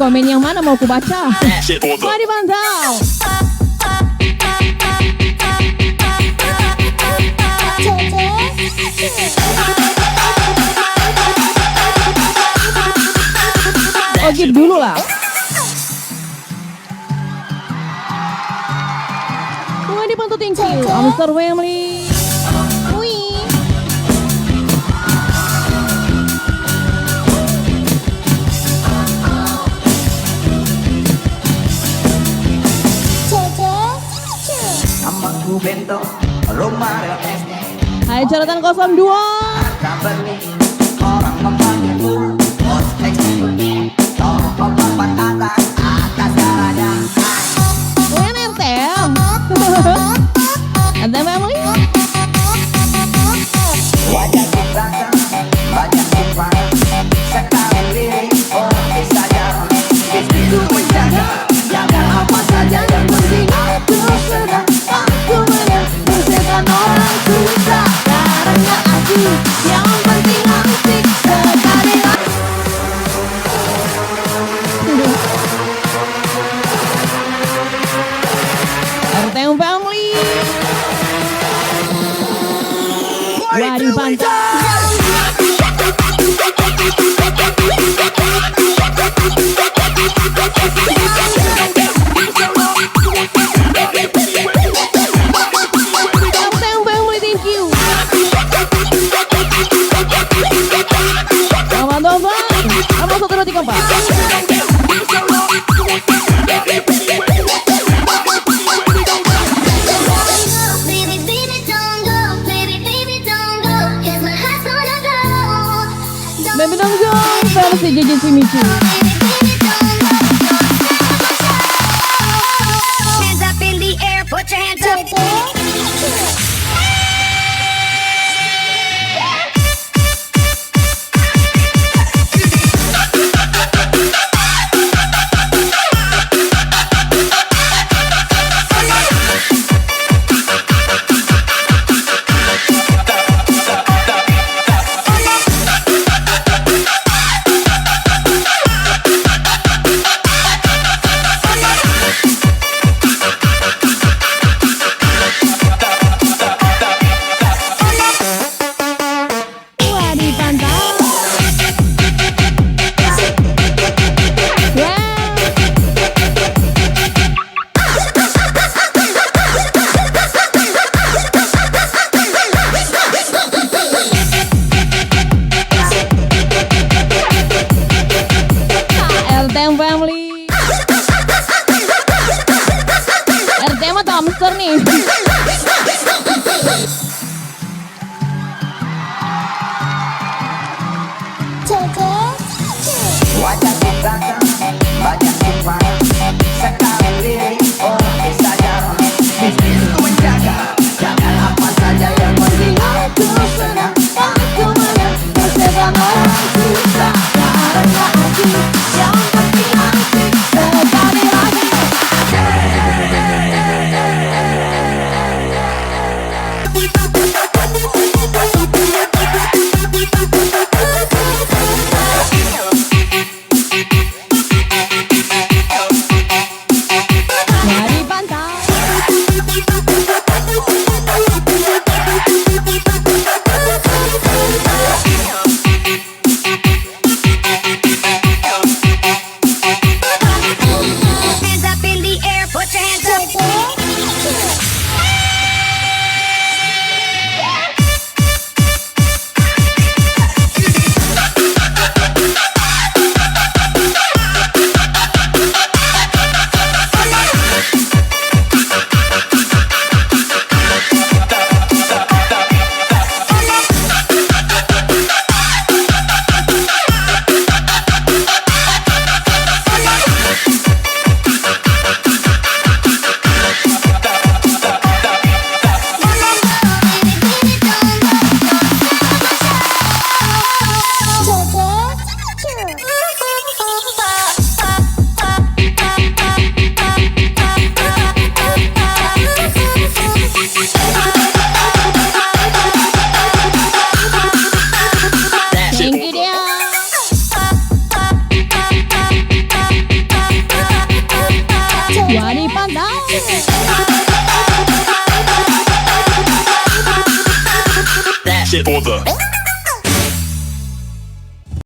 Komen yang mana mau ku baca? Mari pantau. Oh gitu dulu lah. Wah dipantau thank you. Mr. Family. Wih. Hai catatan 02. Orang memanggilmu bos eksekutif, tolong papan atas jalannya. WNRTM. Ada family. Wajah bangsa, banyak sumpah, sekarang lirik orang bisa jalan. Istriku menjaga, jaga apa saja yang penting aku senang, aku menang, bersetan orang susah. Caranya asik, yang penting asik sekali. RTM family. Wadi pantau. RTM family thank you. Selamat Nova. Apa 1 2 3 4. Baby don't go versi JJ Shimizu. Hands up in the air, put your hands up. shit for the